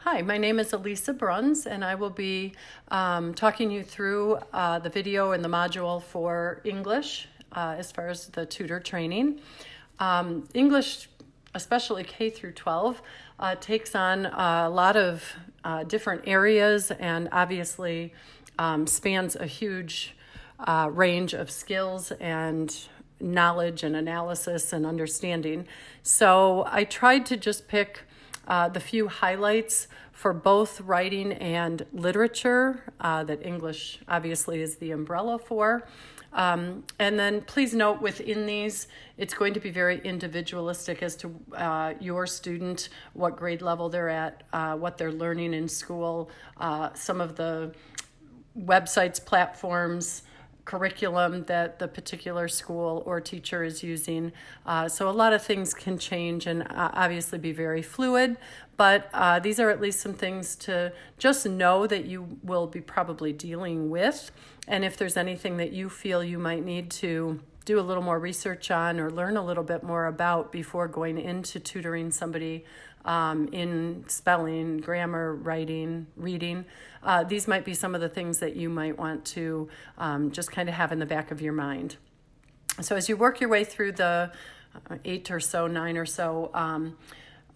Hi, my name is Elisa Bruns, and I will be talking you through the video and the module for English as far as the tutor training. English, especially K through 12, takes on a lot of different areas and obviously spans a huge range of skills and knowledge and analysis and understanding. So I tried to just pick the few highlights for both writing and literature that English obviously is the umbrella for. And then please note within these, it's going to be very individualistic as to your student, what grade level they're at, what they're learning in school, some of the websites, platforms, curriculum that the particular school or teacher is using. So a lot of things can change and obviously be very fluid, but these are at least some things to just know that you will be probably dealing with. And if there's anything that you feel you might need to do a little more research on or learn a little bit more about before going into tutoring somebody in spelling, grammar, writing, reading. These might be some of the things that you might want to just kind of have in the back of your mind. So as you work your way through the 9 or so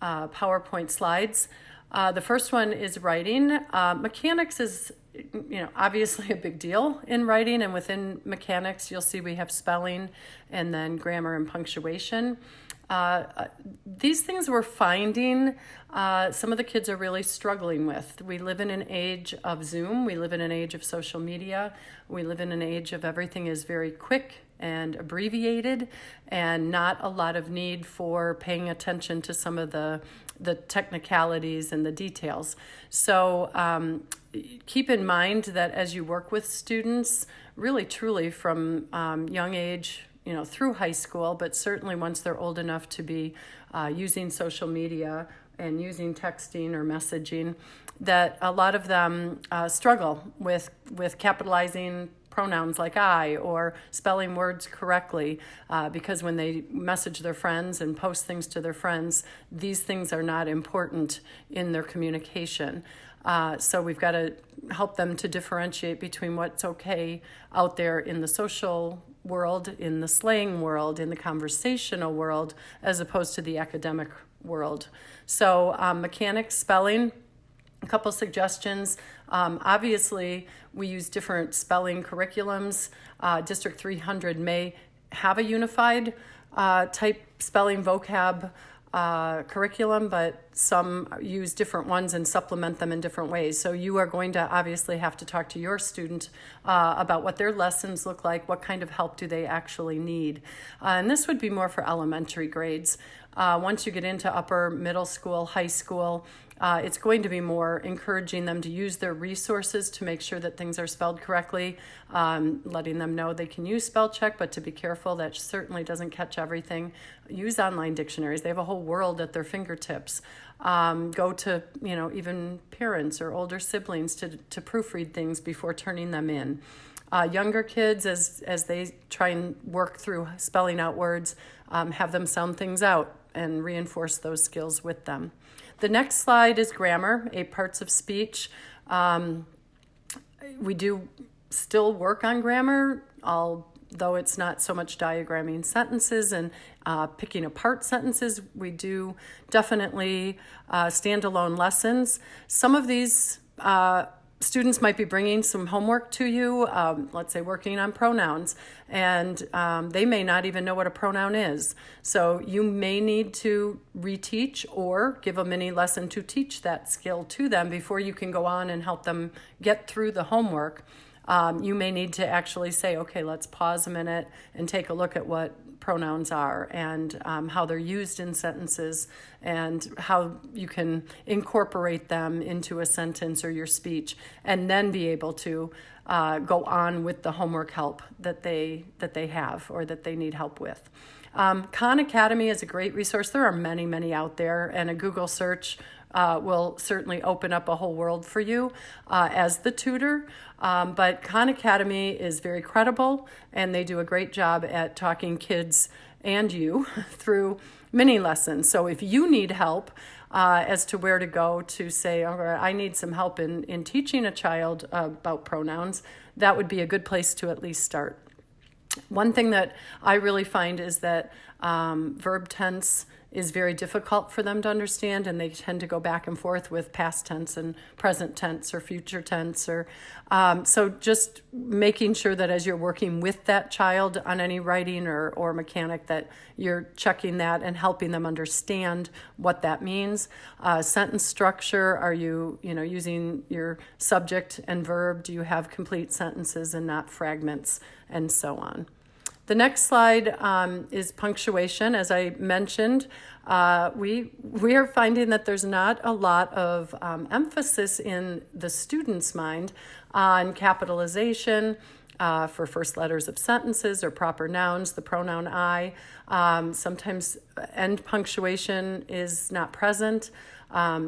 PowerPoint slides, the first one is writing. Mechanics is obviously a big deal in writing, and within mechanics, you'll see we have spelling and then grammar and punctuation. These things we're finding some of the kids are really struggling with. We live in an age of Zoom. We live in an age of social media. We live in an age of everything is very quick and abbreviated and not a lot of need for paying attention to some of the technicalities and the details. So keep in mind that as you work with students, really truly from young age, through high school, but certainly once they're old enough to be using social media and using texting or messaging, that a lot of them struggle with capitalizing pronouns like I or spelling words correctly because when they message their friends and post things to their friends, these things are not important in their communication. So we've got to help them to differentiate between what's okay out there in the social world, in the slang world, in the conversational world, as opposed to the academic world. So mechanics, spelling, a couple suggestions. Obviously, we use different spelling curriculums. District 300 may have a unified type spelling vocab curriculum, but some use different ones and supplement them in different ways. So you are going to obviously have to talk to your student about what their lessons look like, what kind of help do they actually need. And this would be more for elementary grades. Once you get into upper middle school, high school, it's going to be more encouraging them to use their resources to make sure that things are spelled correctly, letting them know they can use spell check, but to be careful, that certainly doesn't catch everything. Use online dictionaries. They have a whole world at their fingertips. Go to, even parents or older siblings to proofread things before turning them in. Younger kids, as they try and work through spelling out words, have them sound things out and reinforce those skills with them. The next slide is grammar, 8 parts of speech. We do still work on grammar, although it's not so much diagramming sentences and picking apart sentences. We do definitely standalone lessons. Some of these students might be bringing some homework to you, let's say working on pronouns, and they may not even know what a pronoun is. So you may need to reteach or give a mini lesson to teach that skill to them before you can go on and help them get through the homework. You may need to actually say, okay, let's pause a minute and take a look at what pronouns are and how they're used in sentences and how you can incorporate them into a sentence or your speech, and then be able to go on with the homework help that they have or that they need help with. Khan Academy is a great resource. There are many, many out there, and a Google search will certainly open up a whole world for you as the tutor. But Khan Academy is very credible, and they do a great job at talking kids and you through mini lessons. So if you need help as to where to go to say, all right, I need some help in teaching a child about pronouns, that would be a good place to at least start. One thing that I really find is that verb tense is very difficult for them to understand, and they tend to go back and forth with past tense and present tense or future tense. Or so just making sure that as you're working with that child on any writing or mechanic, that you're checking that and helping them understand what that means. Sentence structure, are you using your subject and verb? Do you have complete sentences and not fragments, and so on? The next slide is punctuation. As I mentioned, we are finding that there's not a lot of emphasis in the student's mind on capitalization for first letters of sentences or proper nouns, the pronoun I. Sometimes end punctuation is not present.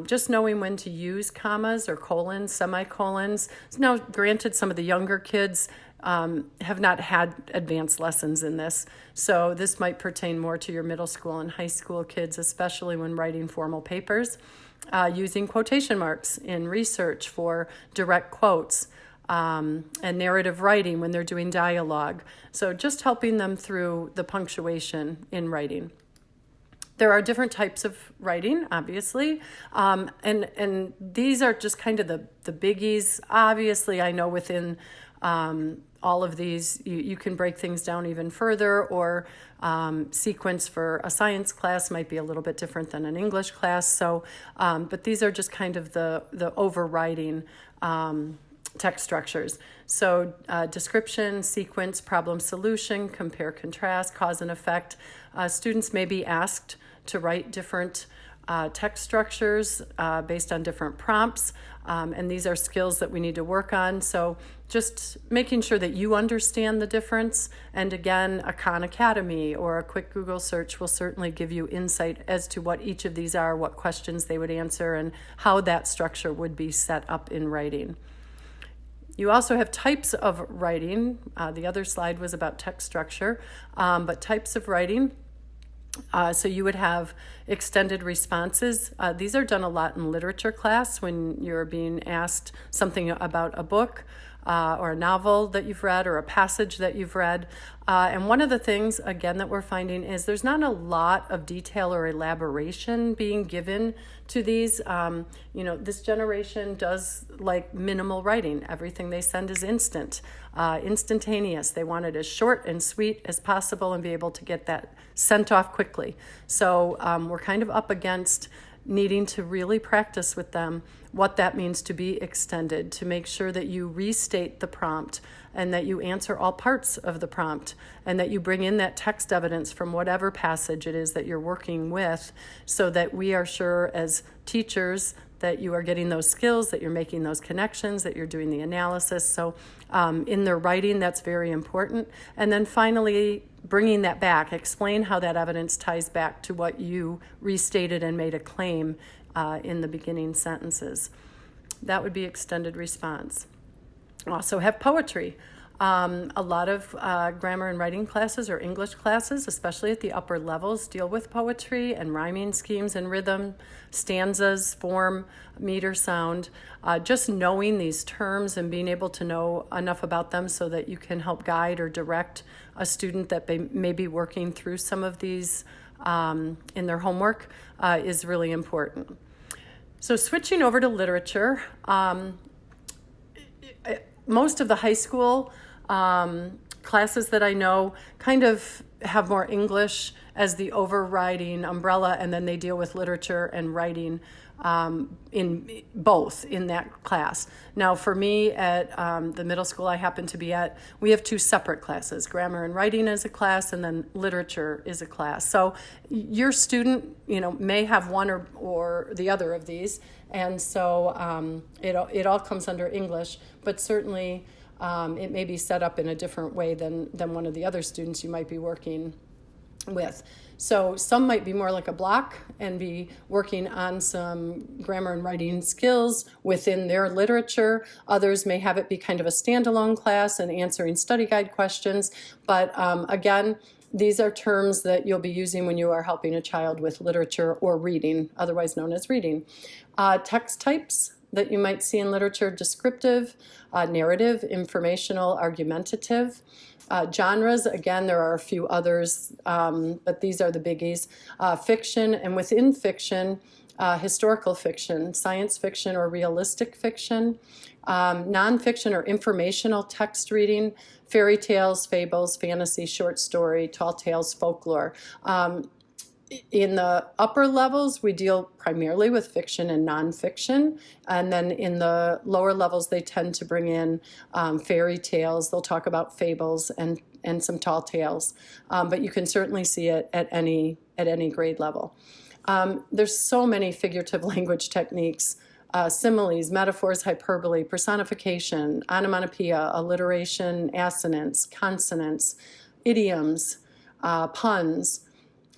Just knowing when to use commas or colons, semicolons. Now, granted, some of the younger kids have not had advanced lessons in this. So this might pertain more to your middle school and high school kids, especially when writing formal papers. Using quotation marks in research for direct quotes, and narrative writing when they're doing dialogue. So just helping them through the punctuation in writing. There are different types of writing, obviously, and these are just kind of the biggies. Obviously, I know within all of these, you can break things down even further, or sequence for a science class might be a little bit different than an English class. So, but these are just kind of the overriding text structures. So description, sequence, problem solution, compare, contrast, cause and effect. Students may be asked to write different text structures based on different prompts, and these are skills that we need to work on. So just making sure that you understand the difference. And again, a Khan Academy or a quick Google search will certainly give you insight as to what each of these are, what questions they would answer, and how that structure would be set up in writing. You also have types of writing. The other slide was about text structure, but types of writing. So you would have extended responses. These are done a lot in literature class when you're being asked something about a book or a novel that you've read or a passage that you've read. And one of the things, again, that we're finding is there's not a lot of detail or elaboration being given to these. This generation does like minimal writing. Everything they send is instantaneous. They want it as short and sweet as possible and be able to get that sent off quickly. So we're kind of up against needing to really practice with them what that means to be extended, to make sure that you restate the prompt and that you answer all parts of the prompt and that you bring in that text evidence from whatever passage it is that you're working with, so that we are sure as teachers that you are getting those skills, that you're making those connections, that you're doing the analysis. So in their writing, that's very important. And then finally, bringing that back, explain how that evidence ties back to what you restated and made a claim in the beginning sentences. That would be extended response. Also have poetry. A lot of grammar and writing classes or English classes, especially at the upper levels, deal with poetry and rhyming schemes and rhythm, stanzas, form, meter, sound. Just knowing these terms and being able to know enough about them so that you can help guide or direct a student that may be working through some of these in their homework is really important. So switching over to literature, most of the high school classes that I know kind of have more English as the overriding umbrella, and then they deal with literature and writing in both in that class. Now, for me at the middle school I happen to be at, we have two separate classes. Grammar and writing is a class, and then literature is a class. So your student, may have one or the other of these, and so it all comes under English, but certainly it may be set up in a different way than one of the other students you might be working with. So some might be more like a block and be working on some grammar and writing skills within their literature. Others may have it be kind of a standalone class and answering study guide questions. But again, These are terms that you'll be using when you are helping a child with literature or reading, otherwise known as reading. Text types that you might see in literature: descriptive, narrative, informational, argumentative. Genres, again, there are a few others, but these are the biggies. Fiction, and within fiction, historical fiction, science fiction or realistic fiction, nonfiction or informational text reading, fairy tales, fables, fantasy, short story, tall tales, folklore. In the upper levels, we deal primarily with fiction and nonfiction, and then in the lower levels, they tend to bring in fairy tales. They'll talk about fables and some tall tales, but you can certainly see it at any grade level. There's so many figurative language techniques: similes, metaphors, hyperbole, personification, onomatopoeia, alliteration, assonance, consonants, idioms, puns,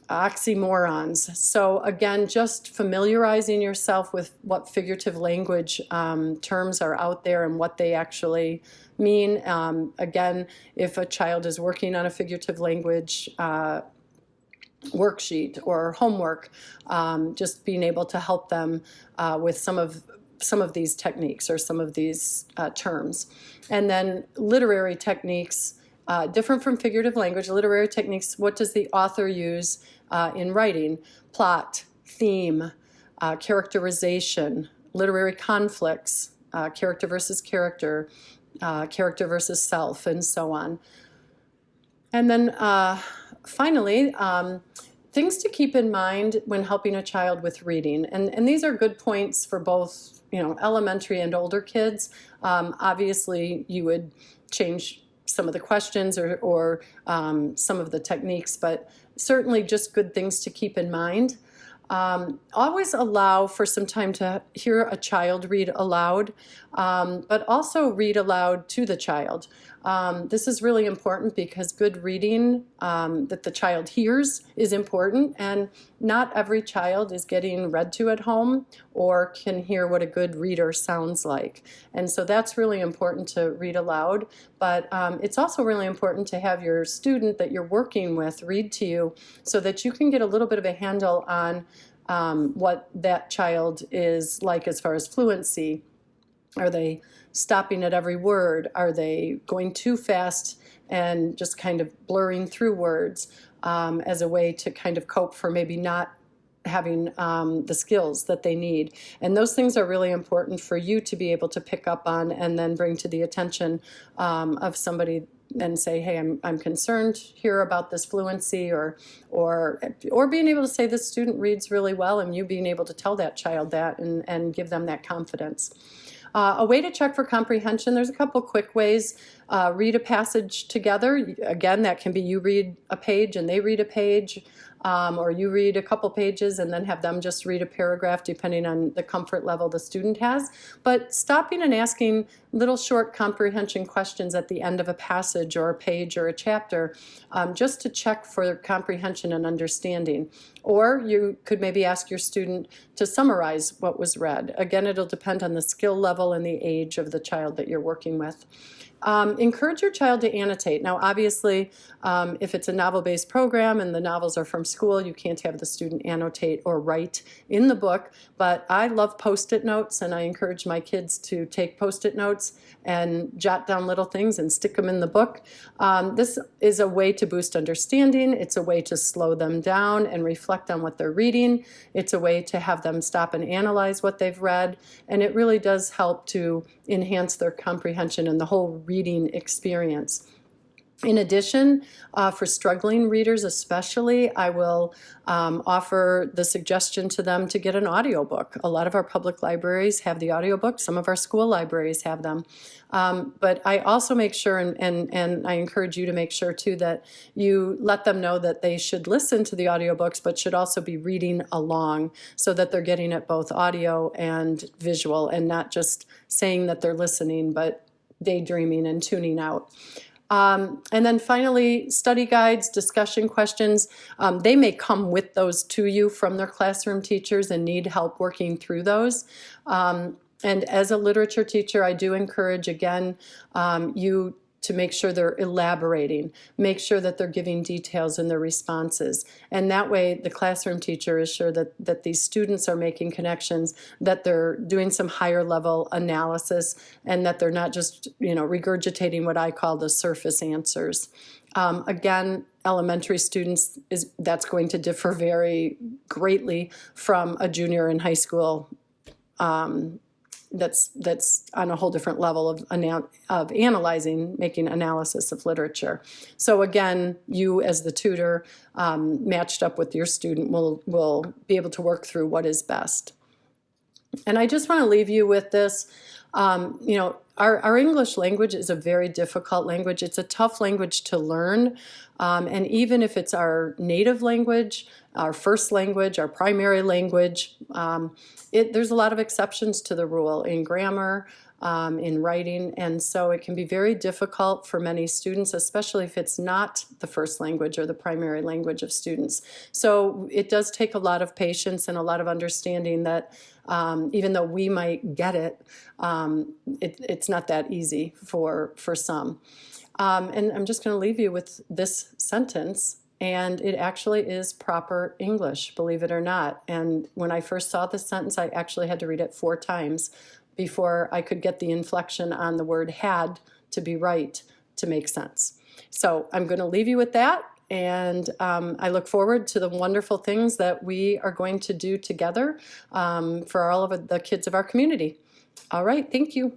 oxymorons. So again, just familiarizing yourself with what figurative language terms are out there and what they actually mean. Again, if a child is working on a figurative language worksheet or homework, just being able to help them with some of these techniques or some of these terms. And then literary techniques, different from figurative language. Literary techniques: what does the author use in writing? Plot, theme, characterization, literary conflicts, character versus character, character versus self, and so on. And then finally, things to keep in mind when helping a child with reading. And these are good points for both, elementary and older kids. Obviously, you would change some of the questions or some of the techniques, but certainly just good things to keep in mind. Always allow for some time to hear a child read aloud, but also read aloud to the child. This is really important because good reading that the child hears is important, and not every child is getting read to at home or can hear what a good reader sounds like. And so that's really important to read aloud, but it's also really important to have your student that you're working with read to you so that you can get a little bit of a handle on what that child is like as far as fluency. Are they stopping at every word? Are they going too fast and just kind of blurring through words as a way to kind of cope for maybe not having the skills that they need? And those things are really important for you to be able to pick up on and then bring to the attention of somebody and say, hey, I'm concerned here about this fluency, or being able to say this student reads really well, and you being able to tell that child that and give them that confidence. A way to check for comprehension: there's a couple quick ways. Read a passage together. Again, that can be you read a page and they read a page, or you read a couple pages and then have them just read a paragraph, depending on the comfort level the student has. But stopping and asking little short comprehension questions at the end of a passage or a page or a chapter, just to check for comprehension and understanding. Or you could maybe ask your student to summarize what was read. Again, it'll depend on the skill level and the age of the child that you're working with. Encourage your child to annotate. Now, obviously, if it's a novel-based program and the novels are from school, you can't have the student annotate or write in the book, but I love Post-it notes, and I encourage my kids to take Post-it notes and jot down little things and stick them in the book. This is a way to boost understanding. It's a way to slow them down and reflect on what they're reading. It's a way to have them stop and analyze what they've read, and it really does help to enhance their comprehension and the whole reading experience. In addition, for struggling readers especially, I will offer the suggestion to them to get an audiobook. A lot of our public libraries have the audiobook. Some of our school libraries have them. But I also make sure, and I encourage you to make sure too, that you let them know that they should listen to the audiobooks, but should also be reading along so that they're getting it both audio and visual, and not just saying that they're listening, but daydreaming and tuning out. And then finally, study guides, discussion questions. They may come with those to you from their classroom teachers and need help working through those. And as a literature teacher, I do encourage, again, you to make sure they're elaborating, make sure that they're giving details in their responses. And that way the classroom teacher is sure that these students are making connections, that they're doing some higher level analysis, and that they're not just, regurgitating what I call the surface answers. Again, elementary students, that's going to differ very greatly from a junior in high school. That's on a whole different level of analyzing, making analysis of literature. So again, you as the tutor, matched up with your student, will be able to work through what is best. And I just want to leave you with this. Our English language is a very difficult language. It's a tough language to learn. And even if it's our native language, our first language, our primary language, there's a lot of exceptions to the rule in grammar, in writing, and so it can be very difficult for many students, especially if it's not the first language or the primary language of students. So it does take a lot of patience and a lot of understanding that even though we might get it, it's not that easy for some. And I'm just going to leave you with this sentence. And it actually is proper English, believe it or not. And when I first saw this sentence, I actually had to read it 4 times before I could get the inflection on the word had to be right to make sense. So I'm going to leave you with that. And I look forward to the wonderful things that we are going to do together for all of the kids of our community. All right, thank you.